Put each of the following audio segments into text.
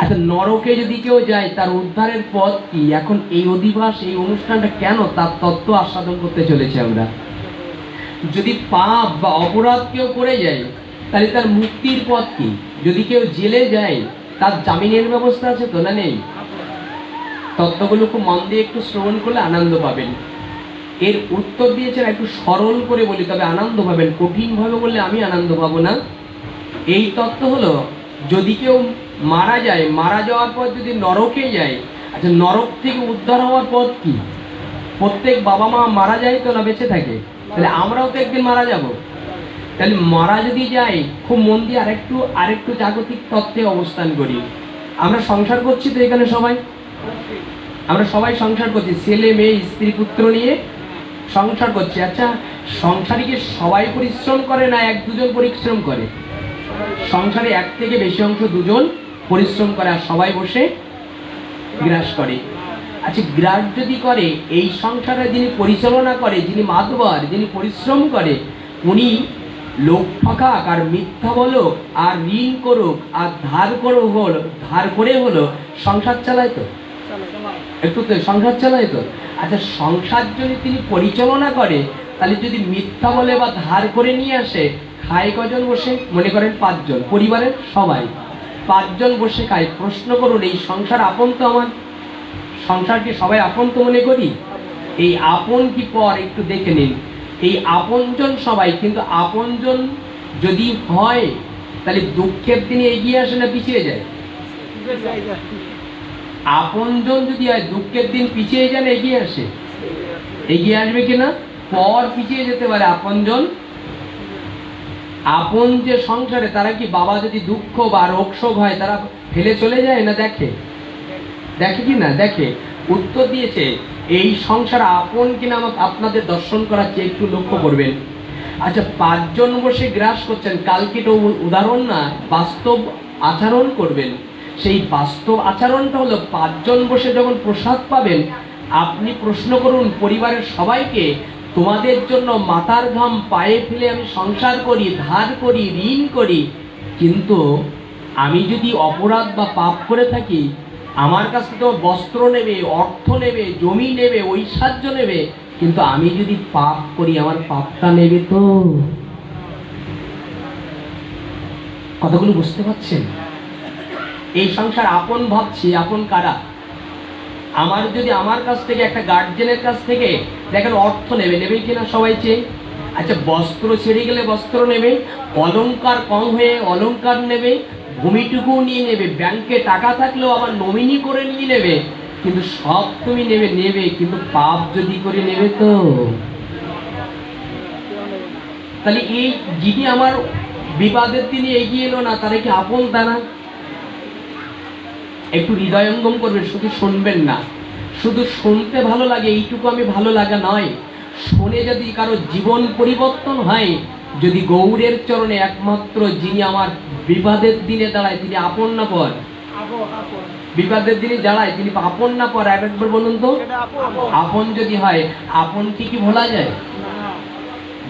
আচ্ছা, নরকে যদি কেউ যায় তার উদ্ধারের পথ কি? এখন এই অধিবাস, এই অনুষ্ঠানটা কেন, তার তত্ত্ব আস্বাদন করতে চলেছে আমরা। যদি পাপ বা অপরাধ কেউ করে যায় তাহলে তার মুক্তির পথ কি? যদি কেউ জেলে যায় তার জামিনের ব্যবস্থা আছে তো, না নেই? তত্ত্বগুলো খুব মন দিয়ে একটু শ্রবণ করলে আনন্দ পাবেন। এর উত্তর দিয়েছেন, একটু সরল করে বলি তবে আনন্দ পাবেন, কঠিন ভাবে বললে আমি আনন্দ পাবো না। এই তত্ত্ব হলো, যদি কেউ মারা যায়, মারা যাওয়ার পর যদি নরকে যায়, আচ্ছা নরক থেকে উদ্ধার হওয়ার পথ কি? প্রত্যেক বাবা মা মারা যায় তো, না বেঁচে থাকে? তাহলে আমরাও তো একদিন মারা যাব। তাহলে মারা যদি যাই, খুব মন দিয়ে আরেকটু জাগতিক তত্ত্বে অবস্থান করি। আমরা সংসার করছি তো এখানে সবাই, আমরা সবাই সংসার করছি, ছেলে মেয়ে স্ত্রী পুত্র নিয়ে সংসার করছি। আচ্ছা, সংসারে কি সবাই পরিশ্রম করে না এক দুজন পরিশ্রম করে? সংসারে এক থেকে বেশি অংশ দুজন পরিশ্রম করে, আর সবাই বসে গ্রাস করে। আচ্ছা, গ্রাস যদি করে, এই সংসারে যিনি পরিচালনা করে, যিনি মাতবার, যিনি পরিশ্রম করে, উনি লোক ঠকাক আর মিথ্যা বলুক আর ঋণ করুক আর ধার করে হলো সংসার চালায় তো, একটু তো সংসার চালায় তো। আচ্ছা, সংসার যদি তিনি পরিচালনা করে, তাহলে যদি মিথ্যা বলে বা ধার করে নিয়ে আসে, খায় কজন বসে? মনে করেন 5 জন, পরিবারের সবাই 5 জন বসে খায়। প্রশ্ন করুন, এই সংসার আপন তো আমার? সংসারকে সবাই আপন তো মনে করি? এই আপন কি পর একটু দেখে নিন। এই আপনজন সবাই, কিন্তু আপনজন যদি হয় তাহলে দুঃখের দিনে এগিয়ে আসে না পিছিয়ে যায়? আপনজন যদি হয়, দুঃখের দিন পিছিয়ে যান এগিয়ে আসে? এগিয়ে আসবে কিনা? পর পিছিয়ে যেতে পারে আপনজন। আপন যে সংসারে, তারা কি বাবা যদি দুঃখ বা রোগ শোক হয় তারা ফেলে চলে যায় না? দেখে কি না? দেখে। উত্তর দিয়েছে, এই সংসার আপন কিনা আমাকে আপনাদের দর্শন করাচ্ছে, একটু লক্ষ্য করবেন। আচ্ছা, 5 জন বসে গ্রাস করছেন, কালকে তো উদাহরণ না, বাস্তব আচরণ করবেন। সেই বাস্তব আচরণটা হলো, 5 জন বসে যখন প্রসাদ পাবেন, আপনি প্রশ্ন করুন পরিবারের সবাইকে, তোমাদের জন্য মাথার ঘাম পায়ে ফেলে আমি সংসার করি, ধার করি, ঋণ করি, কিন্তু আমি যদি অপরাধ বা পাপ করে থাকি, আমার কাছ থেকে বস্ত্র নেবে, অর্থ নেবে, জমি নেবে, ঐশ্বর্য নেবে, কিন্তু আমি যদি পাপ করি আমার পাপটা নেবে তো। কথাগুলো বুঝতে পারছেন? এই সংসার আপন ভাবছি, আপন কারা? আমার যদি আমার কাছ থেকে, একটা গার্জেনের কাছ থেকে দেখেন অর্থ নেবে কিনা সবাই চেয়ে? আচ্ছা, বস্ত্র ছেড়ে গেলে বস্ত্র নেবে, অলংকার কম হয়ে অলংকার নেবে, ভূমিটুকু নিয়ে নেবে, ব্যাংকে টাকা থাকলেও আবার নমিনি করে নিয়ে নেবে, কিন্তু সব তুমি নেবে, কিন্তু পাপ যদি করে নেবে তো। তাহলে এই যিনি আমার বিবাদের তিনি এগিয়ে এলো না, তারা কি আপন? তা না? একটু হৃদয়ঙ্গম করবেন, শুধু শুনবেন না। শুধু শুনতে ভালো লাগে এইটুকু আমি ভালো লাগা নয়, শুনে যদি কারো জীবন পরিবর্তন হয়, যদি গৌরের চরণে একমাত্র যিনি আমার বিবাদের দিনে দাঁড়ায় তিনি আপন না পর? বিবাদের দিনে দাঁড়ায় তিনি আপন না পর? একবার বলুন তো। আপন যদি হয়, আপন কি ভোলা যায়?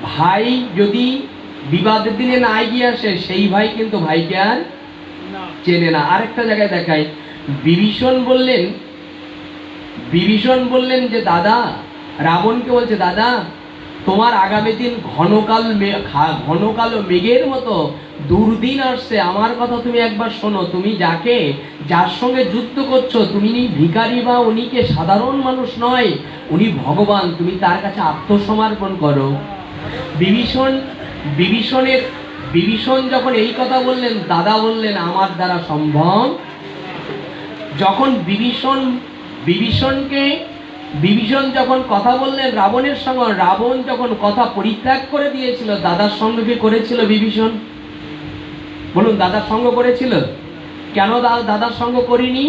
ভাই যদি বিবাদের দিনে না এগিয়ে আসে, সেই ভাই কিন্তু ভাইকে আর চেনে না। আরেকটা জায়গায় দেখায়, বিভীষণ বললেন যে দাদা, রাবণকে বলছে, দাদা তোমার আগামী দিন ঘনকালো মেঘের মতো দুর্দিন আসছে, আমার কথা তুমি একবার শোনো। তুমি যার সঙ্গে যুদ্ধ করছো, তুমি ভিখারি বা উনিকে সাধারণ মানুষ নয়, উনি ভগবান, তুমি তার কাছে আত্মসমর্পণ করো। বিভীষণ যখন এই কথা বললেন, দাদা বললেন আমার দ্বারা সম্ভব। যখন বিভীষণ যখন কথা বললেন রাবণের সঙ্গে, রাবণ যখন কথা পরিত্যাগ করে দিয়েছিল, দাদার সঙ্গে কি করেছিল বিভীষণ? বলুন, দাদার সঙ্গ করেছিল? কেন দাদার সঙ্গ করিনি?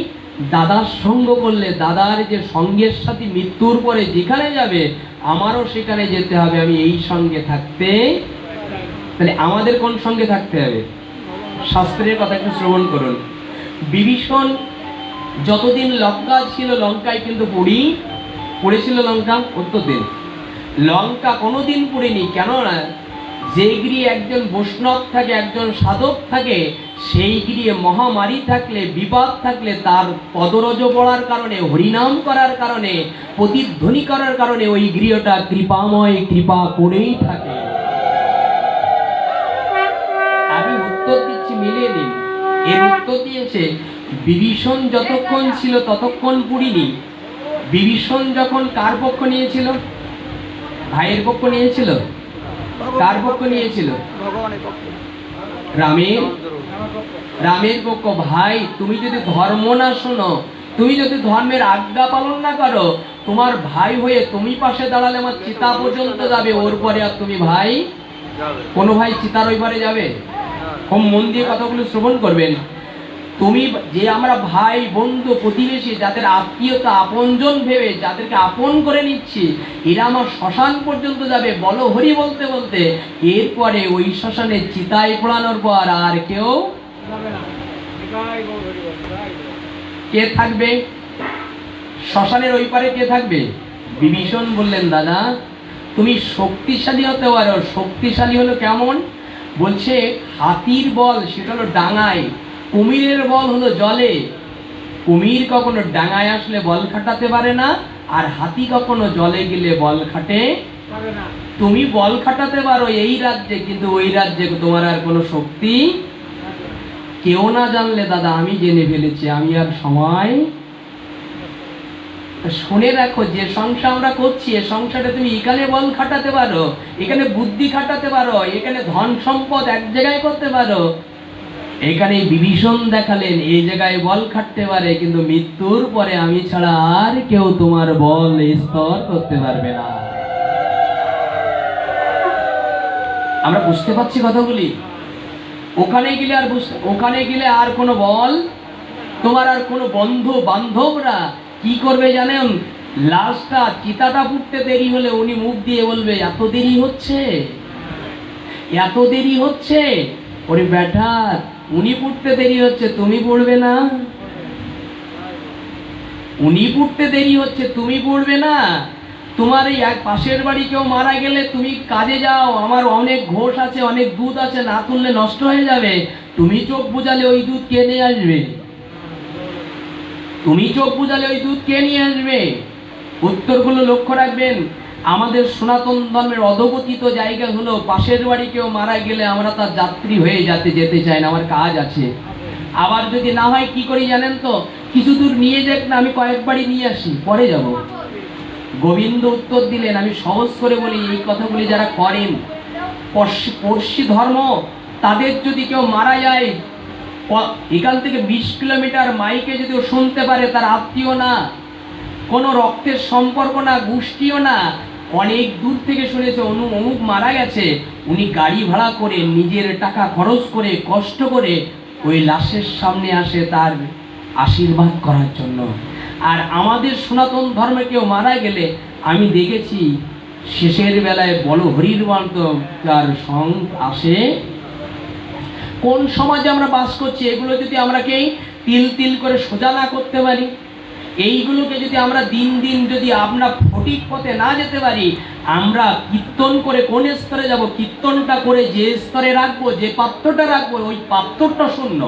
দাদার সঙ্গ করলে দাদার যে সঙ্গের সাথে মৃত্যুর পরে যেখানে যাবে, আমারও সেখানে যেতে হবে, আমি এই সঙ্গে থাকতে। তাহলে আমাদের কোন সঙ্গে থাকতে হবে? শাস্ত্রের কথা একটু শ্রবণ করুন। বিভীষণ যতদিন লঙ্কা ছিল, লঙ্কায় কিন্তু পড়েছিল লঙ্কা? উত্তর দিন। লঙ্কা কোনোদিন পড়েনি। কেননা যে গৃহে একজন বৈষ্ণব থাকে, একজন সাধক থাকে, সেই গৃহে মহামারী থাকলে, বিপদ থাকলে, তার পদরজ পড়ার কারণে, হরিনাম করার কারণে, প্রতিধ্বনি করার কারণে ওই গৃহটা কৃপাময়, কৃপা করেই থাকে। আমি উত্তর দিচ্ছি, মিলিয়ে নিন। এর উত্তর দিয়েছে, বিভীষণ যতক্ষণ ছিল ততক্ষণ পুরিনি। বিভীষণ যখন কার পক্ষ নিয়েছিল? ভাইয়ের পক্ষ নিয়েছিল? কার পক্ষ নিয়েছিল? রামের। রামের পক্ষ। ভাই, তুমি যদি ধর্ম না শোনো, তুমি যদি ধর্মের আজ্ঞা পালন না করো, তোমার ভাই হয়ে তুমি পাশে দাঁড়ালে আমার চিতা পর্যন্ত যাবে, ওর পরে আর তুমি ভাই? কোনো ভাই চিতার ওই পারে যাবে? খুব মন দিয়ে কথাগুলো শ্রবণ করবেন। তুমি যে আমরা ভাই, বন্ধু, প্রতিবেশী, যাদের আত্মীয়তা আপনজন ভেবে যাদেরকে আপন করে নিচ্ছি, এরা আমার শ্মশান পর্যন্ত যাবে, বলো হরি বলতে বলতে। এরপরে ওই শ্মশানে চিতায় পোড়ানোর পর আর কেউ কে থাকবে? শ্মশানের ওই পারে কে থাকবে? বিভীষণ বললেন, দাদা তুমি শক্তিশালী হতে পারো। শক্তিশালী হলো কেমন? বলছে হাতির বল সেটা হলো ডাঙায়, কুমিরের বল হলো জলে। কুমির কখনো ডাঙায় আসলে বল খাটাতে পারে না, আর হাতি কখনো জলে গেলে বল খাটে না। তুমি বল খাটাতে পারো এই রাজ্যে, কিন্তু ওই রাজ্যে তোমার আর কোনো শক্তি। কেউ না জানলে দাদা আমি জেনে ফেলেছি, আমি আর সময়। শুনে রাখো, যে সংসার আমরা করছি এ সংসারে তুমি এখানে বল খাটাতে পারো, এখানে বুদ্ধি খাটাতে পারো, এখানে ধন সম্পদ এক জায়গায় করতে পারো। এখানে বিভীষণ দেখালেন এই জায়গায় বল খাটতে পারে, কিন্তু মৃত্যুর পরে আমি ছাড়া আর কেউ তোমার বল স্তর করতে পারবে না। আমরা বুঝতে পারছি কথাগুলি? ওখানে গেলে আর কোনো বল, তোমার আর কোনো বন্ধু বান্ধবরা কি করবে জানেন? লাশটা, চিতাটা ফুটতে দেরি হলে উনি মুখ দিয়ে বলবে, এত দেরি হচ্ছে, এত দেরি হচ্ছে। ওরে বেটা, উনি পুড়তে দেরি হচ্ছে, তুমি পড়বে না? উনি পুড়তে দেরি হচ্ছে, তুমি পড়বে না? তোমার এই এক পাশের বাড়ি কেউ মারা গেলে তুমি কাজে যাও, আমার অনেক ঘোষ আছে, অনেক দুধ আছে, না তুললে নষ্ট হয়ে যাবে। তুমি চোখ বুঝালে ওই দুধ কে নিয়ে আসবে? তুমি চোখ বুঝালে ওই দুধ কে নিয়ে আসবে? উত্তরগুলো লক্ষ্য রাখবেন। আমাদের সনাতন ধর্মের অধপতিত জায়গা হলো, পাশের বাড়ি কেউ মারা গেলে আমরা তার যাত্রী হয়ে যেতে চাই না, আমার কাজ আছে। আবার যদি না হয় কি করি জানেন তো? কিছু দূর নিয়ে যাক না, আমি কয়েক বাড়ি নিয়ে আসি, পরে যাব। গোবিন্দ উত্তর দিলেন, আমি সহজ করে বলি, এই কথাগুলি যারা করেন পড়শি ধর্ম, তাদের যদি কেউ মারা যায় এখান থেকে 20 কিলোমিটার মাইকে যদি ও শুনতে পারে, তার আত্মীয় না, কোনো রক্তের সম্পর্ক না, গোষ্ঠীও না, অনেক দূর থেকে শুনেছে অমুক মারা গেছে, উনি গাড়ি ভাড়া করে নিজের টাকা খরচ করে কষ্ট করে ওই লাশের সামনে আসে তার আশীর্বাদ করার জন্য। আর আমাদের সনাতন ধর্মে কেউ মারা গেলে আমি দেখেছি শেষের বেলায় বলো হরির মন্ত্র তার সং আসে। কোন সমাজে আমরা বাস করছি, এগুলো যদি আমরা কে তিল তিল করে সোজা না করতে পারি, এইগুলোকে যদি আমরা দিন দিন যদি আমরা সঠিক পথে না যেতে পারি, আমরা কীর্তন করে কোন স্তরে যাব? কীর্তনটা করে যে স্তরে রাখবো, যে পাত্রটা রাখবো, ওই পাত্রটা শূন্য,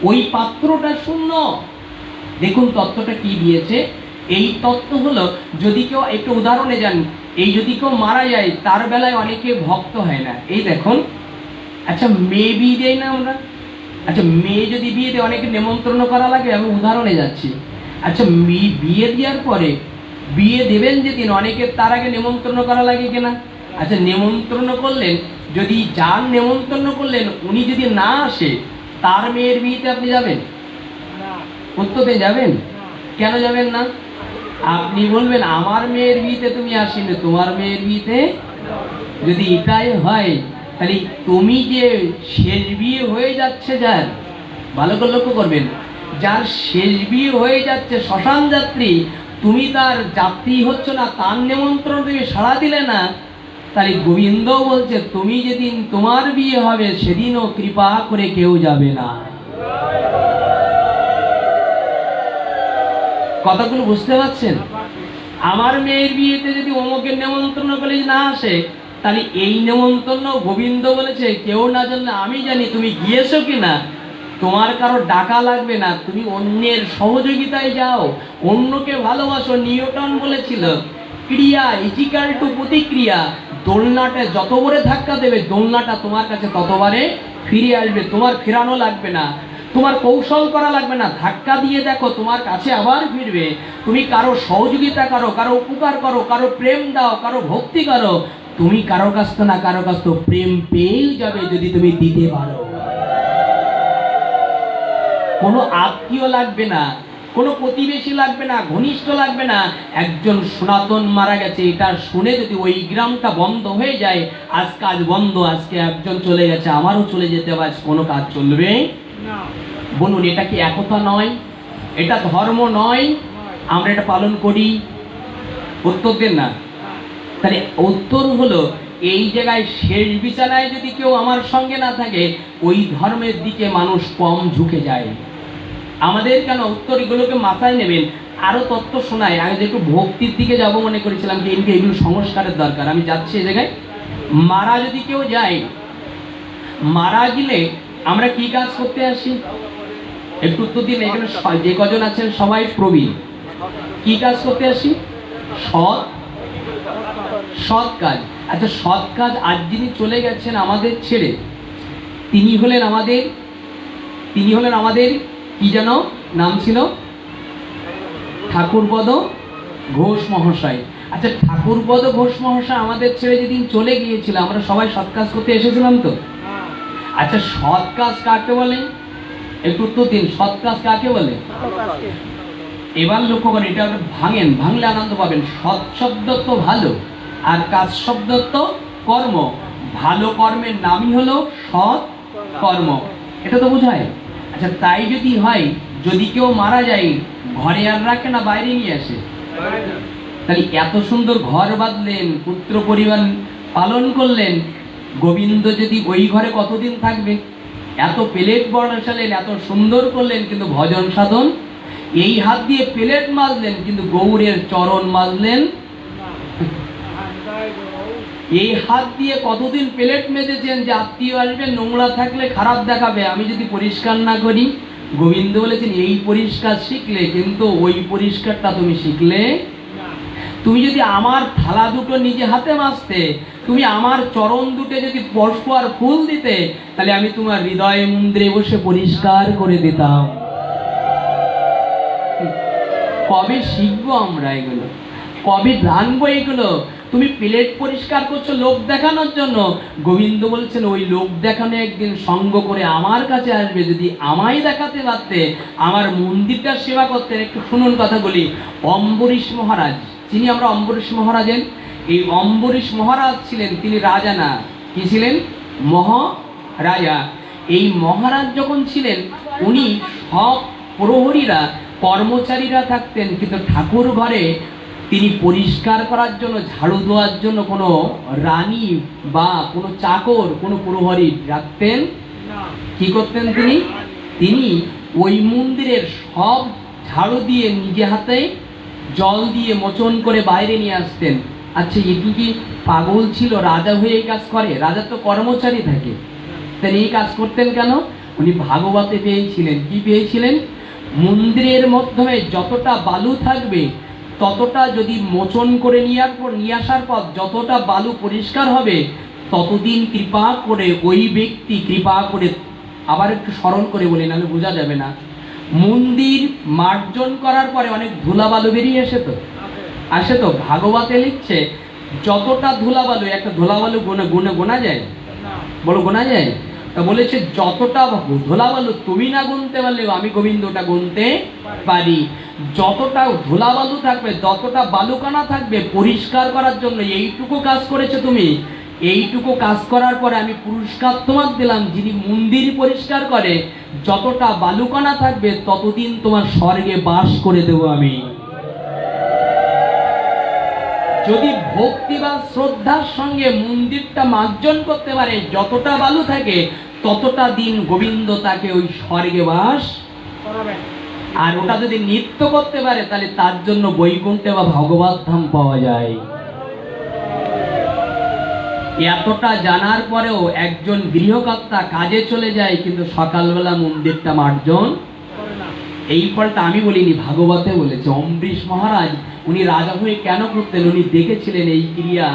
ওই পাত্রটা শূন্য। দেখুন তত্ত্বটা কি দিয়েছে। এই তত্ত্ব হলো, যদি কেউ একটু উদাহরণে যান, এই যদি কেউ মারা যায় তার বেলায় অনেকে ভক্ত হয় না। এই দেখুন, আচ্ছা মেয়ে বিয়ে দেয় না আমরা? আচ্ছা মেয়ে যদি বিয়ে দেয় অনেকে নেমন্ত্রণ করা লাগে, আমি উদাহরণে যাচ্ছি। আচ্ছা বিয়ে দেওয়ার পরে বিয়ে দেবেন যেদিন, অনেকে তার আগে নেমন্ত্রণ করা লাগে কিনা? আচ্ছা নেমন্ত্রণ করলেন, যদি যার নেমন্ত্রণ করলেন উনি যদি না আসে, তার মেয়ের বিয়েতে আপনি যাবেন? উত্তরে যাবেন? কেন যাবেন না? আপনি বলবেন আমার মেয়ের বিয়েতে তুমি আসিনি, তোমার মেয়ের বিয়েতে। যদি এটাই হয়, তাহলে তুমি যে শেষ বিয়ে হয়ে যাচ্ছে যার, ভালো করে লক্ষ্য করবেন, যার শেষ বিয়ে হয়ে যাচ্ছে শ্মশান যাত্রী, তুমি তার যাত্রী হচ্ছ না, তার নিমন্ত্রণ তুমি সাড়া দিলে না, তাহলে গোবিন্দ বলছে তুমি যেদিন তোমার বিয়ে হবে সেদিনও কৃপা করে কেউ যাবে না। কথাগুলো বুঝতে পারছেন? আমার মেয়ের বিয়েতে যদি অমুকের নেমন্ত্রণ করে না আসে, তাহলে এই নেমন্তন্ন গোবিন্দ বলেছে কেউ না জানলে আমি জানি তুমি গিয়েছো কিনা, তোমার কারো ডাকা লাগবে না, তুমি অন্যের সহযোগিতায় যাও, অন্যকে ভালোবাসো। নিউটন বলেছিল ক্রিয়া ইজিক্যাল টু প্রতিক্রিয়া। দোলনাটা যত বড় ধাক্কা দেবে দোলনাটা তোমার কাছে ততবারে ফিরে আসবে, তোমার ফেরানো লাগবে না, তোমার কৌশল করা লাগবে না, ধাক্কা দিয়ে দেখো তোমার কাছে আবার ফিরবে। তুমি কারো সহযোগিতা করো, কারো উপকার করো, কারো প্রেম দাও, কারো ভক্তি করো, তুমি কারো কাছ তো না কারো কাছ তো প্রেম পেয়ে যাবে যদি তুমি দিতে পারো। কোনো আত্মীয় লাগবে না, কোনো প্রতিবেশী লাগবে না, ঘনিষ্ঠ লাগবে না। একজন সনাতন মারা গেছে এটা শুনে যদি ওই গ্রামটা বন্ধ হয়ে যায়, আজ কাজ বন্ধ, আজকে একজন চলে গেছে আমারও চলে যেতে হবে, কোনো কাজ চলবে না। বলুন এটা কি একতা নয়? এটা ধর্ম নয়? আমরা এটা পালন করি? উত্তর দেন না। তাহলে উত্তর হলো এই জায়গায় শেষ বিছানায় যদি কেউ আমার সঙ্গে না থাকে ওই ধর্মের দিকে মানুষ কম ঝুঁকে যায়। আমাদের কেন উত্তর এগুলোকে মাথায় নেবেন। আরো তত্ত্ব শোনায়, আমি একটু ভক্তির দিকে যাব মনে করেছিলাম, কিন্তু এগুলো সংস্কারের দরকার। আমি যাচ্ছি এই জায়গায়। মারা যদি কেউ যায়, মারা গেলে আমরা কি কাজ করতে আসি? একটু উত্তর দিন। এখানে যে কজন আছেন সবাই প্রবীণ। কি কাজ করতে আসি? সৎ কাজ। আচ্ছা সৎ কাজ আজ যিনি চলে গেছেন আমাদের ছেড়ে, তিনি হলেন আমাদের কি যেন নাম ছিল? ঠাকুরপদ ঘোষ মহাশয়। আচ্ছা ঠাকুরপদ ঘোষ মহাশয় আমাদের ছেড়ে যেদিন চলে গিয়েছিল আমরা সবাই সৎ কাজ করতে এসেছিলাম তো? আচ্ছা সৎ কাজ কাকে বলে? একটু উত্তর দিন। সৎ কাজ কাকে বলে? এবার লক্ষ্য করেন, এটা ভাঙেন, ভাঙলে আনন্দ পাবেন। সৎ শব্দ তো ভালো, আর কাজ শব্দ তো কর্ম। ভালো কর্মের নামই হলো সৎ কর্ম, এটা তো বোঝায়। আচ্ছা তাই যদি হয়, যদি কেউ মারা যায় ঘরে আর রাখে না বাইরে নিয়ে আসে? তাহলে এত সুন্দর ঘর বাঁধলেন, পুত্র পরিবার পালন করলেন, গোবিন্দ যদি ওই ঘরে কতদিন থাকবে? এত প্লেট বসালেন, এত সুন্দর করলেন, কিন্তু ভজন সাধন এই হাত দিয়ে প্লেট মাজলেন কিন্তু গৌরের চরণ মাজলেন। এই হাত দিয়ে কতদিন প্লেট মেজেছেন যে আত্মীয় আসবে নোংরা থাকলে খারাপ দেখাবে, আমি যদি পরিষ্কার না করি। গোবিন্দ বলেছেন এই পরিষ্কার শিখলে, কিন্তু ওই পরিষ্কারটা তুমি শিখলে। তুমি যদি আমার থালা দুটো নিজে হাতে মাজতে, তুমি আমার চরণ দুটো যদি পুষ্প আর ফুল দিতে, তাহলে আমি তোমার হৃদয় মন্দিরে বসে পরিষ্কার করে দিতাম। কবে শিখবো আমরা এগুলো? কবে জানবো এগুলো? তুমি প্লেট পরিষ্কার করছো লোক দেখানোর জন্য। গোবিন্দ বলছেন ওই লোক দেখানো একদিন সঙ্গ করে আমার কাছে আসবে। যদি আমায় দেখাতে পারতে, আমার মন্দিরটার সেবা করতেন। একটু শুনুন কথা বলি। অম্বরীশ মহারাজ, যিনি আমরা অম্বরীশ মহারাজের, এই অম্বরীশ মহারাজ ছিলেন, তিনি রাজা না, কি ছিলেন? মহারাজা। এই মহারাজ যখন ছিলেন, উনি সব প্রহরীরা কর্মচারীরা থাকতেন, কিন্তু ঠাকুর ঘরে তিনি পরিষ্কার করার জন্য, ঝাড়ু দেওয়ার জন্য কোনো রানী বা কোনো চাকর, কোনো প্রহরী রাখতেন? কি করতেন তিনি? তিনি ওই মন্দিরের সব ঝাড়ু দিয়ে নিজে হাতে জল দিয়ে মোচন করে বাইরে নিয়ে আসতেন। আচ্ছা এটু কি পাগল ছিল? রাজা হয়ে এই কাজ করে? রাজা তো কর্মচারী থাকে, তাই এই কাজ করতেন কেন? উনি ভাগবতে পেয়েছিলেন। কি পেয়েছিলেন? মন্দিরের মধ্যে যতটা বালু থাকবে ততটা যদি মোচন করে নিয়ে আসার পর যতটা বালু পরিষ্কার হবে, ততদিন কৃপা করে ওই ব্যক্তি কৃপা করে, আবার একটু স্মরণ করে বলি নাহলে বোঝা যাবে না। মন্দির মার্জন করার পরে অনেক ধুলা বালু বেরিয়ে আসে তো। ভাগবতে লিখছে যতটা ধুলা বালু, একটা ধুলা বালু গোনা যায়? বলো গোনা যায়? তা বলেছে যতটা ধুলাবালু তুমি না গুনতে পারলেও আমি গোবিন্দ ওটা গুনতে পারি। যতটা ধুলাবালু থাকবে, যতটা বালুকানা থাকবে পরিষ্কার করার জন্য, এইটুকু কাজ করেছো তুমি। এইটুকু কাজ করার পরে আমি পুরস্কার তোমার দিলাম। যিনি মন্দির পরিষ্কার করে, যতটা বালুকানা থাকবে ততদিন তোমার স্বর্গে বাস করে দেবো আমি। যদি ভক্তি বা শ্রদ্ধার সঙ্গে মন্দিরটা মার্জন করতে পারে, যতটা বালু থাকে ততটা দিন গোবিন্দ তাকে ওই স্বর্গে বাস করাবে। আর ওটা যদি নিত্য করতে পারে তাহলে তার জন্য বৈকুণ্ঠে বা ভগবত ধাম পাওয়া যায়। এতটা জানার পরেও একজন গৃহকর্তা কাজে চলে যায়, কিন্তু সকালবেলা মন্দিরটা মার্জন। এই ফলটা আমি বলিনি, ভাগবতে বলেছে। অম্বরীশ মহারাজ উনি রাজা হয়ে কেন করতেন? উনি দেখেছিলেন এই ক্রিয়া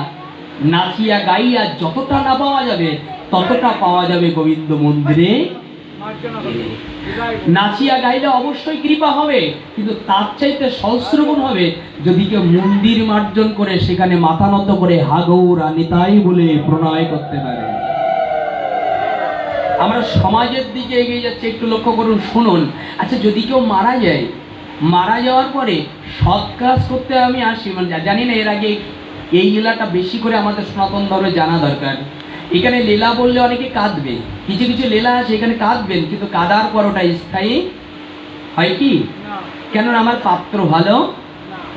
নাচিয়া গাইয়া যতটা না পাওয়া যাবে ততটা পাওয়া যাবে গোবিন্দ মন্দিরে। নাচিয়া গাইলে অবশ্যই কৃপা হবে, কিন্তু তার চাইতে সহস্রগুণ হবে যদি কেউ মন্দির মার্জন করে সেখানে মাথা নত করে হা গৌরা নিতাই বলে প্রণয় করতে পারে। আমরা সমাজের দিকে এগিয়ে যাচ্ছে, একটু লক্ষ্য করুন, শুনুন। আচ্ছা, যদি কেউ মারা যায়, মারা যাওয়ার পরে সৎ কাজ করতে আমি আসি, মানে জানি না, এর আগে এই লীলাটা বেশি করে আমাদের সনাতন ধর্মে জানা দরকার। এখানে লীলা বললে অনেকে কাঁদবে, কিছু কিছু লীলা আছে এখানে কাঁদবেন, কিন্তু কাঁদার পর ওটা স্থায়ী হয় কি? কেননা আমার পাত্র ভালো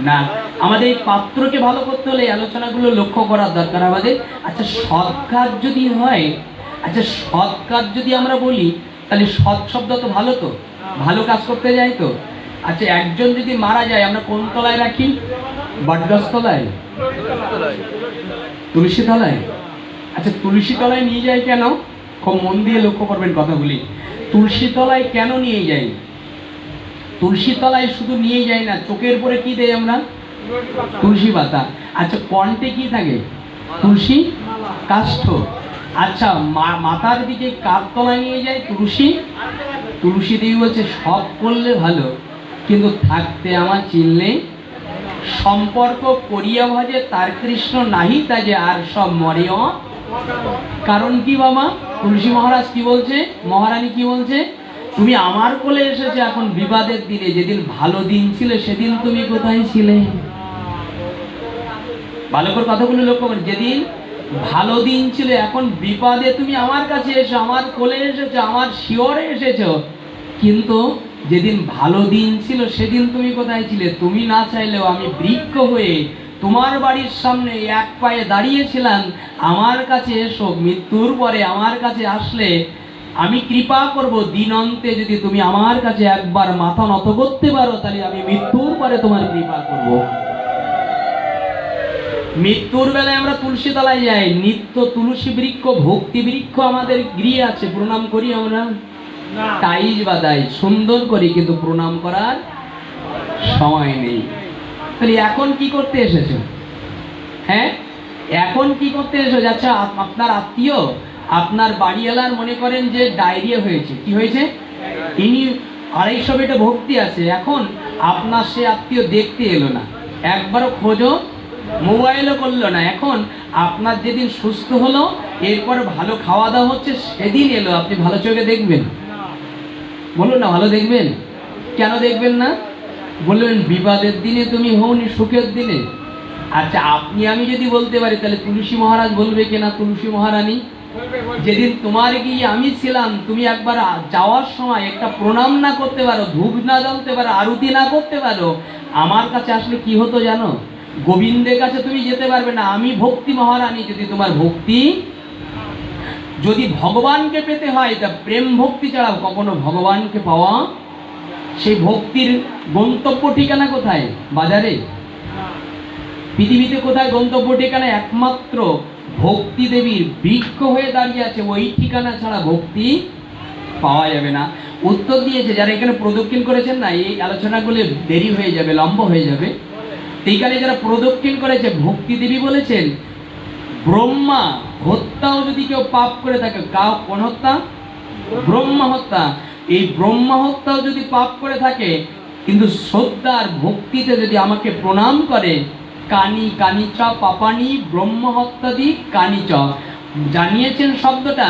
না। আমাদের এই পাত্রকে ভালো করতে হলে এই আলোচনাগুলো লক্ষ্য করার দরকার আমাদের। আচ্ছা, সৎ কাজ যদি হয়, আচ্ছা সৎ কাজ যদি আমরা বলি, তাহলে সৎ শব্দ তো ভালো, তো ভালো কাজ করতে যাই তো। আচ্ছা, একজন যদি মারা যায় আমরা কোন তলায় রাখি? বটগাছ তলায়, তুলসী তলায়? আচ্ছা, তুলসী তলায় নিয়ে যাই কেন? খুব মন দিয়ে লক্ষ্য করবেন কথাগুলি। তুলসী তলায় কেন নিয়ে যাই? তুলসী তলায় শুধু নিয়ে যাই না, চোখের পরে কি দেয় আমরা? তুলসী পাতা। আচ্ছা, কণ্ঠে কি থাকে? তুলসী কাষ্ঠ। আচ্ছা, মাথার দিকে কার তলায় নিয়ে যায়? তুলসী। তুলসী দেবী বলছে সব করলে ভালো, কিন্তু থাকতে আমার চিনলে সম্পর্ক করিয়া ভাজে তার কৃষ্ণ নাহি তাজে আর সব মরেও। কারণ কি বাবা? তুলসী মহারাজ কি বলছে, মহারানী কি বলছে? তুমি আমার কোলে এসেছে এখন বিবাদের দিনে, যেদিন ভালো দিন ছিল সেদিন তুমি কোথায় ছিলে? ভালো করে কথাগুলো লক্ষ্য করে। যেদিন ভালো দিন ছিল, এখন বিপদে তুমি আমার কাছে এসো, আমার কোলে এসেছো, আমার শিয়রে এসেছো, কিন্তু যেদিন ভালো দিন ছিল সেদিন তুমি কোথায় ছিলে? তুমি না চাইলেও আমি বৃক্ষ হয়ে তোমার বাড়ির সামনে এক পায়ে দাঁড়িয়েছিলাম। আমার কাছে এসো, মৃত্যুর পরে আমার কাছে আসলে আমি কৃপা করব। দিন অন্তে যদি তুমি আমার কাছে একবার মাথা নত করতে পারো, তাহলে আমি মৃত্যুর পরে তোমার কৃপা করব। মৃত্যুর বেলায় আমরা তুলসী তলায় যাই, নিত্য তুলসী বৃক্ষ, ভক্তি বৃক্ষ আমাদের গৃহে আছে, প্রণাম করি আমরা? টাইজ বাদাই সুন্দর করি, কিন্তু প্রণাম করার সময় নেই। তাহলে এখন কি করতে এসেছো? হ্যাঁ, এখন কি করতে এসেছো? আচ্ছা, আপনার আত্মীয়, আপনার বাড়িওয়ালার মনে করেন যে ডায়রিয়া হয়েছে, কি হয়েছে? ইনি 250 বেটে ভক্তি আছে, এখন আপনার সে আত্মীয় দেখতে এলো না, একবারও খোঁজও মোবাইলও করলো না। এখন আপনার যেদিন সুস্থ হলো, এরপর ভালো খাওয়া দাওয়া হচ্ছে, সেদিন এলো, আপনি ভালো চোখে দেখবেন? বলুন না, ভালো দেখবেন? কেন দেখবেন না? বললেন বিবাদের দিনে তুমি হওনি সুখের দিনে। আচ্ছা, আপনি আমি যদি বলতে পারি, তাহলে তুলসী মহারাজ বলবে কিনা? তুলসী মহারানী যেদিন তোমার গিয়ে আমি ছিলাম, তুমি একবার যাওয়ার সময় একটা প্রণাম না করতে পারো, ধূপ না জ্বলতে পারো, আরতি না করতে পারো, আমার কাছে আসলে কি হতো জানো? গোবিন্দের কাছে তুমি যেতে পারবে না। আমি ভক্তি মহারানী, যদি তোমার ভক্তি, যদি ভগবানকে পেতে হয় তা প্রেম ভক্তি ছাড়া কখনো ভগবানকে পাওয়া, সেই ভক্তির গন্তব্য ঠিকানা কোথায়? বাজারে? পৃথিবীতে কোথায় গন্তব্য ঠিকানা? একমাত্র ভক্তি দেবীর বৃক্ষ হয়ে দাঁড়িয়ে আছে, ওই ঠিকানা ছাড়া ভক্তি পাওয়া যাবে না। উত্তর দিয়েছে যারা এখানে প্রদক্ষিণ করেছেন না, এই আলোচনাগুলো দেরি হয়ে যাবে, লম্বা হয়ে যাবে। এইখানে যারা প্রদক্ষিণ করেছে, ভক্তি দেবী বলেছেন ব্রহ্মা হত্যাও যদি কেউ পাপ করে থাকে, কোন হত্যা? ব্রহ্মা হত্যা। এই ব্রহ্মা হত্যাও যদি পাপ করে থাকে, কিন্তু শ্রদ্ধার ভক্তিতে যদি আমাকে প্রণাম করে, কানি কানিচ পাপানি ব্রহ্ম হত্যাদি কানিচ, জানিয়েছেন শব্দটা।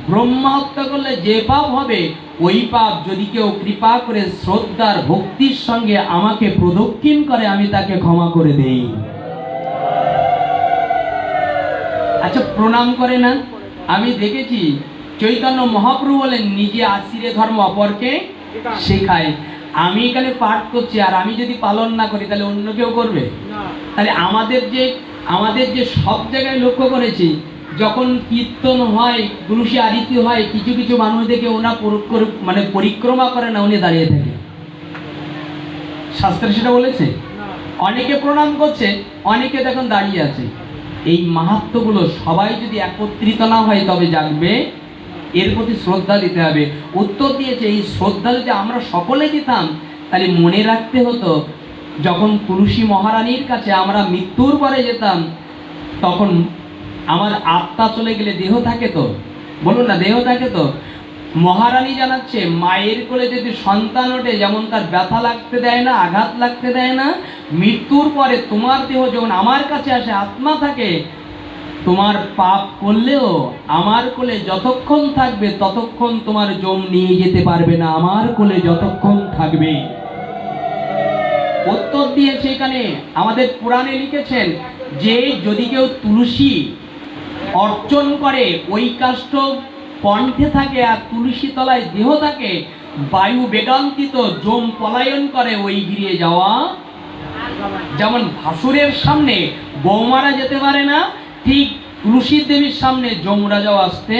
ব্রহ্মা হত্যা করলে যে পাপ হবে, ওই পাপ যদি কেউ কৃপা করে শ্রদ্ধার ভক্তির সঙ্গে আমাকে প্রদক্ষিণ করে, আমি তাকে ক্ষমা করে দেই। আচ্ছা, প্রণাম করে না? আমি দেখেছি চৈতন্য মহাপ্রভু বলেন নিজে আশিরে ধর্ম অপরকে শেখায়। আমি এখানে পাঠ করছি, আর আমি যদি পালন না করি, তাহলে অন্য কেউ করবে? তাহলে আমাদের যে সব জায়গায় লক্ষ্য করেছি, যখন কীর্তন হয়, তুলসী আরতি হয়, কিছু কিছু মানুষ দেখে ওনা মানে পরিক্রমা করে না, উনি দাঁড়িয়ে থাকে। শাস্ত্রে সেটা বলেছে। অনেকে প্রণাম করছে, অনেকে দেখুন দাঁড়িয়ে আছে। এই মাহাত্ম্যগুলো সবাই যদি একত্রিত না হয় তবে জানবে, এর প্রতি শ্রদ্ধা দিতে হবে। উত্তর দিয়েছে এই শ্রদ্ধা যদি আমরা সকলে দিতাম তাহলে মনে রাখতে হতো যখন তুলসী মহারানীর কাছে আমরা মৃত্যুর পরে যেতাম তখন আমার আত্মা চলে গেলে দেহ থাকে তো, বলুন না, দেহ থাকে তো। মহারানী জানাচ্ছে মায়ের কোলে যদি সন্তান ওঠে যেমন তার ব্যথা লাগতে দেয় না, আঘাত লাগতে দেয় না, মৃত্যুর পরে তোমার দেহ যখন আমার কাছে আসে আত্মা থাকে, তোমার পাপ করলেও আমার কোলে যতক্ষণ থাকবে ততক্ষণ তোমার জম নিয়ে যেতে পারবে না, আমার কোলে যতক্ষণ থাকবে। উত্তর দিয়ে সেখানে আমাদের পুরাণে লিখেছেন যে যদি কেউ তুলসী অর্চন করে, ওই কাষ্ঠ কণ্ঠে থাকে আর তুলসী তলায় দেহ থাকে, বায়ু বেগান্তিত জম পলায়ন করে ওই গিরিয়ে যাওয়া। যেমন ভাসুরের সামনে বৌমারা যেতে পারে না, ঠিক তুলসী দেবীর সামনে যমরাজাও আসতে,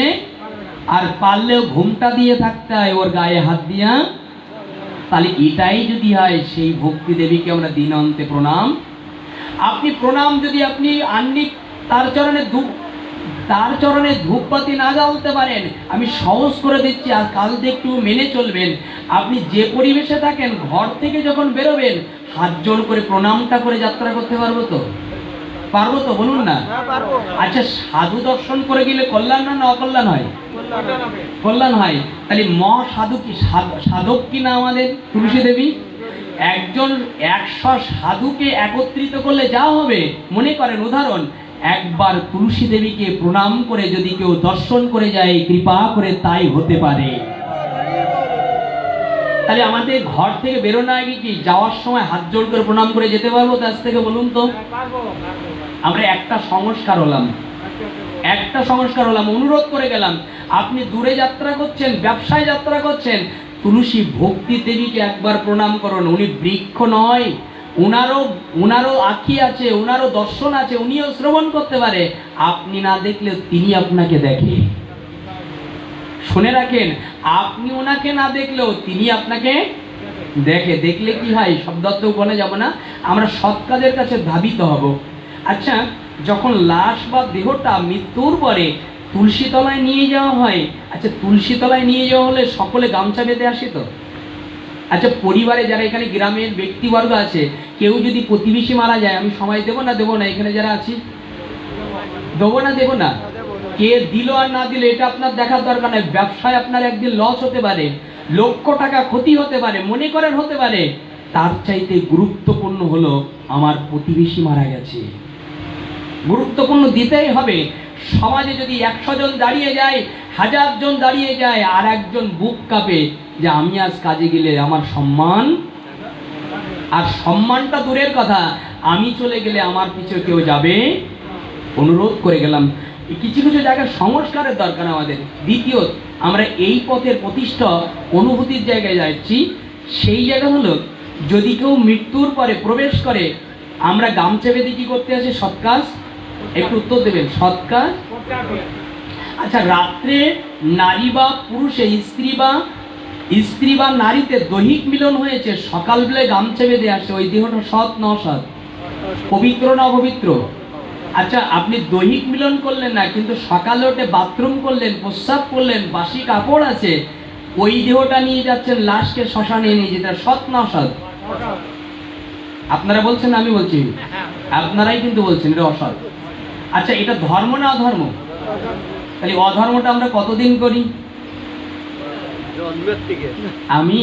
আর পারলেও ঘুমটা দিয়ে থাকতে হয় ওর গায়ে হাত দিয়া। তাহলে এটাই যদি হয় সেই ভক্তি দেবীকে আমরা দিন অন্তে প্রণাম। আপনি প্রণাম যদি আপনি আন্নিক তার চরণে ধূপবাতি না জ্বালতে পারেন, আমি সহজ করে দিচ্ছি, আর কাল থেকে একটু মেনে চলবেন। আপনি যে পরিবেশে থাকেন ঘর থেকে যখন বেরোবেন হাত জোড় করে প্রণামটা করে যাত্রা করতে পারবো তো? পারবো তো, বলুন না। আচ্ছা, সাধু দর্শন করে গেলে কল্যাণ না অকল্যাণ হয়? কল্যাণ হয়। তাহলে সাধু কি সাধক কি না আমাদের তুলসী দেবী? একজন 100 সাধুকে একত্রিত করলে যা হবে, মনে করেন উদাহরণ, একবার তুলসী দেবীকে প্রণাম করে যদি কেউ দর্শন করে যায় কৃপা করে তাই হতে পারে। তাহলে আমাদের ঘর থেকে বেরোনো আগে কি যাওয়ার সময় হাত জোড় করে প্রণাম করে যেতে পারবো কাছ থেকে, বলুন তো? আমরা একটা সংস্কার হলাম, অনুরোধ করে গেলাম। আপনি দূরে যাত্রা করছেন, ব্যবসায় যাত্রা করছেন, তুলসী ভক্তি দেবীকে একবার প্রণাম করুন। উনি বৃক্ষ নয়, উনারও আঁখি আছে, উনারও দর্শন আছে, উনিও শ্রবণ করতে পারে। আপনি না দেখলেও তিনি আপনাকে দেখে। শুনে রাখেন, আপনি ওনাকে না দেখলেও তিনি আপনাকে দেখে। দেখলে কি হয়, শব্দার্থ বলে যাব না, আমরা সৎ কাজের কাছে ধাবিত হব। আচ্ছা, যখন লাশ বা দেহটা মৃত্যুর পরে তুলসী তলায় নিয়ে যাওয়া হয়, আচ্ছা তুলসী তলায় নিয়ে যাওয়া হলে সকলে গামছা বেঁধে আসে তো? আচ্ছা, পরিবারে যারা এখানে গ্রামের ব্যক্তিবর্গ আছে, কেউ যদি প্রতিবেশী মারা যায়, আমি সময় দেবো না এখানে যারা আছি, দেবো না? কে দিল আর না দিল এটা আপনার দেখার দরকার নেই। ব্যবসায় আপনার একদিন লস হতে পারে, লক্ষ টাকা ক্ষতি হতে পারে, মনে করেন হতে পারে। তার চাইতে গুরুত্বপূর্ণ হলো আমার প্রতিবেশী মারা গেছে, গুরুত্বপূর্ণ দিতেই হবে। সমাজে যদি 100 জন দাঁড়িয়ে যায়, 1000 জন দাঁড়িয়ে যায়, আর একজন বুক কাঁপে যে আমি আজ কাজে গেলে আমার সম্মান, আর সম্মানটা দূরের কথা, আমি চলে গেলে আমার পিছু কেউ যাবে। অনুরোধ করে গেলাম, কিছু কিছু জায়গায় সংস্কারের দরকার আমাদের। দ্বিতীয়, আমরা এই পথের প্রতিষ্ঠা অনুভূতির জায়গায় যাচ্ছি। সেই জায়গা হলো, যদি কেউ মৃত্যুর পরে প্রবেশ করে, আমরা গামছা বেঁধে কি করতে আসে? সৎ কাজ। একটু উত্তর দেবেন, সৎ কাজ। আচ্ছা, রাত্রে নারী বা পুরুষে, স্ত্রী বা নারীতে দৈহিক মিলন হয়েছে, সকালবেলায় গামছা বেঁধে আসে, ওই দেহটা সৎ না অসৎ? পবিত্র না অপবিত্র? আচ্ছা, আপনি দৈহিক মিলন করলেন না, কিন্তু সকালে উঠে বাথরুম করলেন, প্রস্রাব করলেন, বাসি কাপড় আছে, ওই দেহটা নিয়ে যাচ্ছেন লাশকে শ্মশানে নিয়ে যেতে, সৎ না অসৎ? আপনারা বলছেন, আমি বলছি, আপনারাই কিন্তু বলছেন এটা অসৎ। আচ্ছা, এটা ধর্ম না অধর্ম? তাহলে অধর্মটা আমরা কতদিন করি? আমি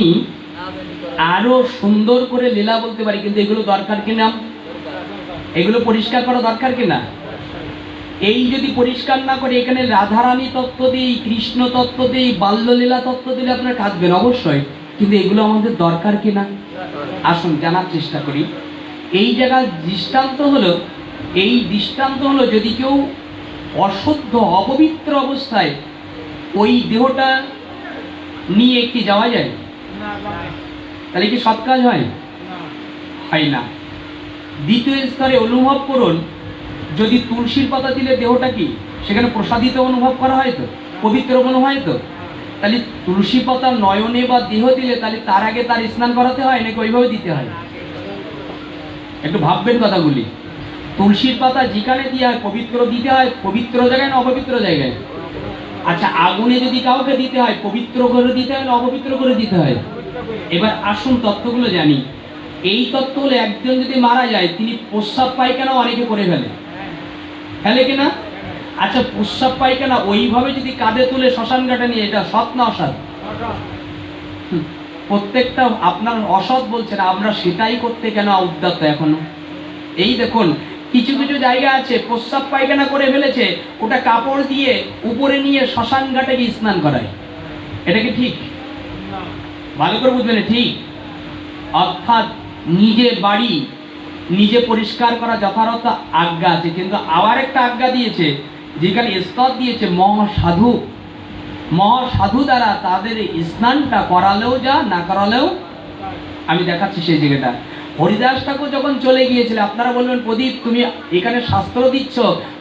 আরো সুন্দর করে লীলা বলতে পারি, কিন্তু এগুলো দরকার কিনা? এগুলো পরিষ্কার করা দরকার কিনা? এই যদি পরিষ্কার না করে এখানে রাধারানী তত্ত্ব দিই, কৃষ্ণ তত্ত্ব দিই, বাল্যলীলা তত্ত্ব দিলে আপনারা কাঁদবেন অবশ্যই, কিন্তু এগুলো আমাদের দরকার কিনা? আসুন জানার চেষ্টা করি। এই জায়গার দৃষ্টান্ত হলো, যদি কেউ অশুদ্ধ অপবিত্র অবস্থায় ওই দেহটা নিয়ে কি যাওয়া যায়? তাহলে কি সৎ কাজ হয়? হয় না। দ্বিতীয় স্তরে অনুভব করুন, যদি তুলসীর পাতা দিলে দেহটা কি সেখানে প্রসাদিত অনুভব করা হয় তো, পবিত্র মনে হয় তো? তাহলে তুলসী পাতা নয়নে বা দেহ দিলে তাহলে তার আগে তার স্নান করাতে হয় নাকি ওইভাবে দিতে হয়? একটু ভাববেন কথাগুলি। তুলসীর পাতা যেখানে দিয়ে হয় পবিত্র দিতে হয় পবিত্র জায়গায় না অপবিত্র জায়গায়? আচ্ছা, আগুনে যদি কাউকে দিতে হয় পবিত্র করে দিতে হয় না অপবিত্র করে দিতে হয়? এবার আসুন তত্ত্বগুলো জানি। এই তত্ত্ব হলো একজন যদি মারা যায় তিনি প্রস্রাব পায়খানা অনেকে করে ফেলে, ফেলে কিনা? আচ্ছা, প্রস্রাব পায়খানা ওইভাবে যদি কাঁধে তুলে শ্মশান ঘাটে নিয়ে, এটা সৎ না অসৎ? প্রত্যেকটা আপনার অসৎ বলছেন, আমরা সেটাই করতে কেন উদ্যত এখনো? এই দেখুন, কিছু কিছু জায়গা আছে প্রস্রাব পায়খানা করে ফেলেছে, ওটা কাপড় দিয়ে উপরে নিয়ে শ্মশান ঘাটে গিয়ে স্নান করায়। এটা কি ঠিক? ভালো করে বুঝবেন, ঠিক। অর্থাৎ নিজে বাড়ি নিজে পরিষ্কার করা যথাযথ আজ্ঞা আছে, কিন্তু আবার একটা আজ্ঞা দিয়েছে, যেখানে স্তর দিয়েছে মহাসাধু, মহাসাধু দ্বারা তাদের স্নানটা করালেও যা, না করালেও। আমি দেখাচ্ছি সেই জায়গাটা। হরিদাস ঠাকুর যখন চলে গিয়েছিল, আপনারা বলবেন প্রদীপ তুমি এখানে শাস্ত্র দিচ্ছ,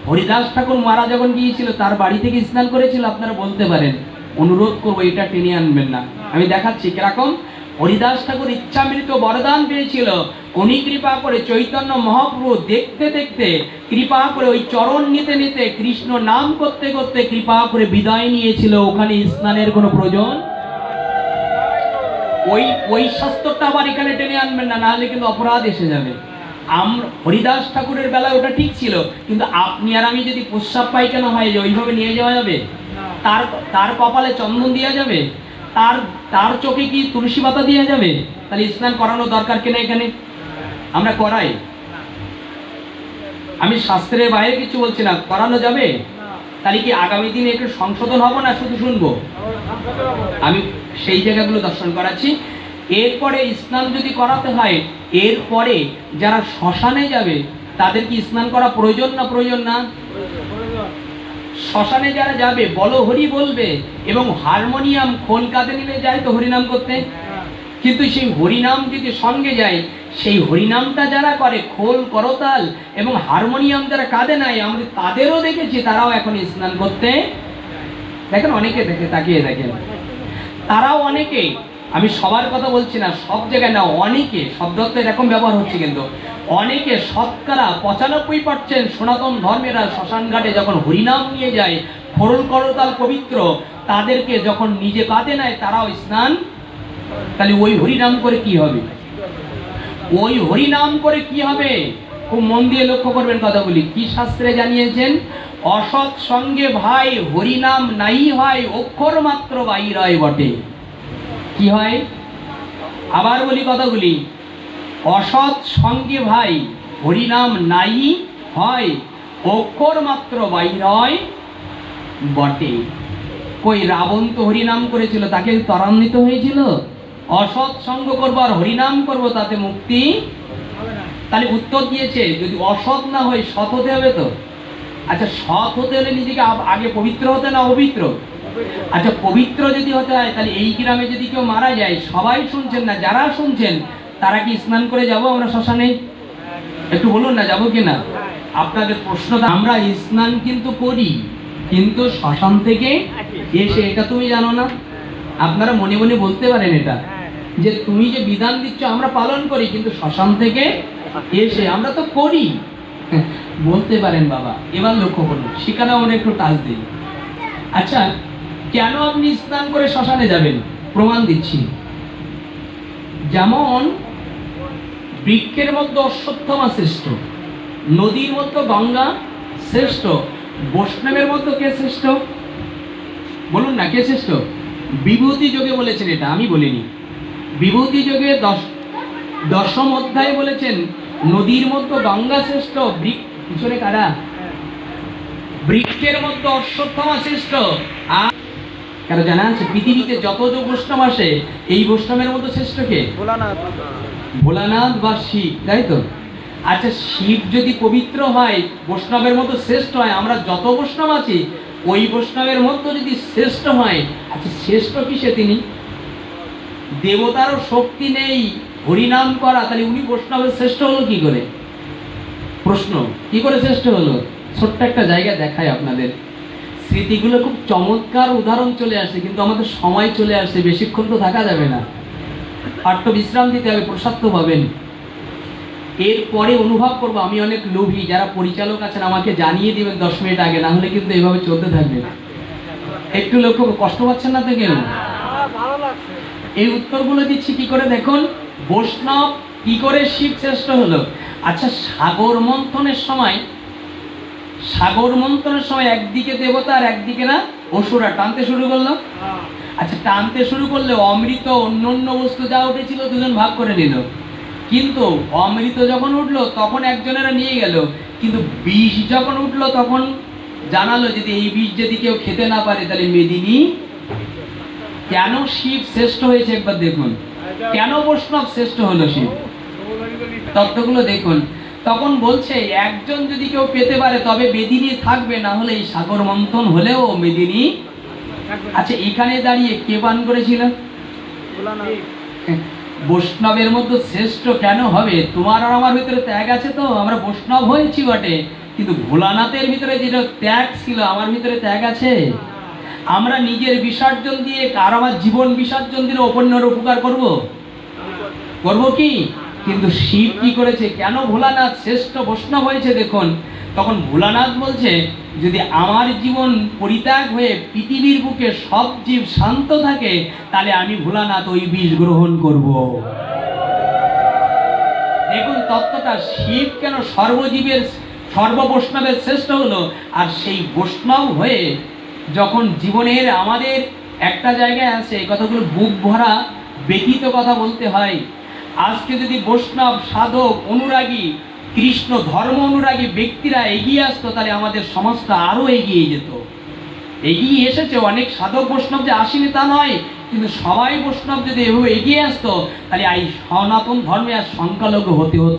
হরিদাস ঠাকুর মারা যখন গিয়েছিল তার বাড়ি থেকে স্নান করেছিল? আপনারা বলতে পারেন, অনুরোধ করবো এটা টেনে আনবেন না। আমি দেখাচ্ছি কিরকম। হরিদাস ঠাকুর ইচ্ছামৃত বরদান পেয়েছিল, উনি কৃপা করে চৈতন্য মহাপ্রভু দেখতে দেখতে কৃপা করে ওই চরণ নিতে নিতে কৃষ্ণ নাম করতে করতে কৃপা করে বিদায় নিয়েছিল। ওখানে স্নানের কোনো প্রয়োজন, ওই শাস্ত্রটা আবার এখানে টেনে আনবেন না, নাহলে কিন্তু অপরাধ এসে যাবে। আমরা হরিদাস ঠাকুরের বেলায় ওটা ঠিক ছিল, কিন্তু আপনি আর আমি যদি প্রস্রাব পায়খানা হয় যে ওইভাবে নিয়ে যাওয়া যাবে? তার কপালে চন্দন দেওয়া যাবে? তার চোখে কি তুলসী পাতা দেওয়া যাবে? তাহলে স্নান করানো দরকার কিনা? এখানে আমরা করাই। আমি শাস্ত্রের বাইরে কিছু বলছি না, করানো যাবে। তাহলে কি আগামী দিনে একটু সংশোধন হবো না শুধু শুনবো? আমি সেই জায়গাগুলো দর্শন করাচ্ছি। এরপরে স্নান যদি করাতে হয়, এরপরে যারা শ্মশানে যাবে তাদের কি স্নান করা প্রয়োজন না প্রয়োজন না? শ্মশানে যারা যাবে বলো হরি বলবে, এবং হারমোনিয়াম খোল কাঁধে নিয়ে যায় তো হরিনাম করতে, কিন্তু সেই হরিনাম যদি সঙ্গে যায়, সেই হরিনামটা যারা করে খোল করতাল এবং হারমোনিয়াম যারা কাঁধে নেয়, আমরা তাদেরও দেখেছি তারাও এখন স্নান করতে, দেখেন অনেকে দেখে তাকিয়ে দেখেন, তারাও অনেকে, আমি সবার কথা বলছি না, সব জায়গায় না, অনেকে, শব্দ তো এরকম ব্যবহার হচ্ছে, কিন্তু অনেকে শতকরা 95% সনাতন ধর্মেরা শ্মশান ঘাটে যখন হরিনাম নিয়ে যায়, খোল করতাল পবিত্র, তাদেরকে যখন নিজে কাঁধে নেয় তারাও স্নান। তাহলে ওই হরিনাম করে কি হবে? ওই হরিনাম করে কি হবে? খুব মন দিয়ে লক্ষ্য করবেন কথাগুলি। কি শাস্ত্রে জানিয়েছেন? অসৎ সঙ্গে ভাই হরিনাম নাই হয়, অক্ষর মাত্র বাইর হয় বটে। কি হয়? আবার বলি কথাগুলি। অসৎ সঙ্গে ভাই হরিনাম নাই হয়, অক্ষর মাত্র বাইর হয় বটে। কই রাবণ তো হরিনাম করেছিল, তাকে ত্বরান্বিত হয়েছিল? অসৎ সঙ্গ করবো আর হরিনাম করবো, তাতে মুক্তি? তাহলে উত্তর দিয়েছে যদি অসৎ না হয় সৎ হতে হবে তো। আচ্ছা, সৎ হতে হলে নিজেকে আগে পবিত্র হতে না অপবিত্র? আচ্ছা, পবিত্র যদি হতে হয় তাহলে এই গ্রামে যদি কেউ মারা যায়, সবাই শুনছেন না, যারা শুনছেন তারা কি স্নান করে যাব আমরা শ্মশানে? একটু বলুন না, যাবো কিনা? আপনাদের প্রশ্ন, আমরা স্নান কিন্তু করি, কিন্তু শ্মশান থেকে এসে, এটা তুমি জানো না? আপনারা মনে মনে বলতে পারেন এটা, যে তুমি যে বিধান দিচ্ছ আমরা পালন করি, কিন্তু শ্মশান থেকে এসে আমরা তো করি, বলতে পারেন বাবা। এবার লক্ষ্য করুন, সেখানে আমরা একটু টাচ দিই। আচ্ছা, কেন আপনি স্নান করে শ্মশানে যাবেন? প্রমাণ দিচ্ছি। যেমন বৃক্ষের মধ্যে অশ্বত্থমা শ্রেষ্ঠ, নদীর মধ্যে গঙ্গা শ্রেষ্ঠ, বৈষ্ণবের মধ্যে কে শ্রেষ্ঠ? বলুন না, কে শ্রেষ্ঠ? বিভূতি যোগে বলেছেন, এটা আমি বলিনি। বিভূতি যোগে দশম অধ্যায়ে বলেছেন নদীর মধ্যে গঙ্গা শ্রেষ্ঠ, পিছনে কারা? বৃক্ষের মধ্যে অশ্বত্থমা শ্রেষ্ঠ। আর কেন জানা আছে? পৃথিবীতে যত বৈষ্ণব আসে, এই বৈষ্ণবের মধ্যে শ্রেষ্ঠ কে? ভোলানাথ বা শিব, তাই তো? আচ্ছা, শিব যদি পবিত্র হয়, বৈষ্ণবের মধ্যে শ্রেষ্ঠ হয়, আমরা যত বৈষ্ণব আছি ওই বৈষ্ণবের মধ্যে যদি শ্রেষ্ঠ হয়, আচ্ছা শ্রেষ্ঠ কিসে তিনি? দেবতারও শক্তি নেই হরিনাম করা, তাহলে উনি বৈষ্ণবের শ্রেষ্ঠ হলো কি করে? প্রশ্ন, কি করে শ্রেষ্ঠ হলো? ছোট্ট একটা জায়গা দেখায় আপনাদের, স্মৃতিগুলো খুব চমৎকার উদাহরণ চলে আসে, কিন্তু আমাদের সময় চলে আসে, বেশিক্ষণ তো থাকা যাবে না, পাঠ্য বিশ্রাম দিতে হবে, প্রসাদ তো পাবেন। এরপরে অনুভব করবো আমি অনেক লোভী। যারা পরিচালক আছেন আমাকে জানিয়ে দিবেন 10 মিনিট আগে, না হলে কিন্তু এভাবে চলতে থাকবে। একটু লক্ষ্য, কষ্ট পাচ্ছেন না তো কেউ? এই উত্তরগুলো দিচ্ছি কি করে দেখুন। বৈষ্ণব কি করে শিব শ্রেষ্ঠ হলো? আচ্ছা, সাগর মন্থনের সময় একদিকে দেবতা আর একদিকে না অসুরা টানতে শুরু করলো। আচ্ছা, টানতে শুরু করলে অমৃত অন্য অন্য বস্তু যা উঠেছিল দুজন ভাগ করে নিল। কিন্তু অমৃত যখন উঠলো তখন একজনেরা নিয়ে গেল, কিন্তু বিষ যখন উঠলো তখন জানালো যদি এই বিষ যদি কেউ খেতে না পারে তাহলে মেদিনী। কেন শিব শ্রেষ্ঠ হয়েছে একবার দেখুন, কেন বৈষ্ণব শ্রেষ্ঠ হলো শিব, তত্ত্বগুলো দেখুন। তখন বলছে একজন যদি কেউ পেতে পারে তবে মেদিনী থাকবে, না হলে এই সাগর মন্থন হলেও মেদিনী। আচ্ছা, এখানে দাঁড়িয়ে কে পান করেছিল? বৈষ্ণবের মধ্যে শ্রেষ্ঠ কেন হবে? তোমার আর আমার ভিতরে ত্যাগ আছে, তো আমরা বৈষ্ণব হয়েছি বটে, কিন্তু ভোলানাথের ভিতরে যেটা ত্যাগ ছিল আমার ভিতরে ত্যাগ আছে। আমরা নিজের বিসর্জন দিয়ে আর আমার জীবন বিসর্জন দিলে অপরের উপকার করব কি? কিন্তু শিব কি করেছে? কেন ভোলানাথ শ্রেষ্ঠ বৈষ্ণব হয়েছে দেখুন। তখন ভোলানাথ বলছে যদি আমার জীবন পরিত্যাগ হয়ে পৃথিবীর বুকে সব জীব শান্ত থাকে তাহলে আমি ভোলানাথ ওই বিষ গ্রহণ করব। দেখুন তত্ত্বটা, শিব কেন সর্বজীবের সর্ববৈষ্ণবের শ্রেষ্ঠ হলো। আর সেই বৈষ্ণব হয়ে যখন জীবনের আমাদের একটা জায়গায় আছে, এই কথাগুলো বুক ভরা ব্যতীত কথা বলতে হয়। আজকে যদি বৈষ্ণব সাধক অনুরাগী কৃষ্ণ ধর্ম অনুরাগী ব্যক্তিরা এগিয়ে আসতো তাহলে আমাদের সমাজটা আরো এগিয়ে যেত। এগিয়ে এসেছে, অনেক সাধক বৈষ্ণব যে আসেনি তা নয়, কিন্তু সবাই বৈষ্ণব যদি এভাবে এগিয়ে আসতো তাহলে এই সনাতন ধর্মে আর সংখ্যালঘু হতে হতো।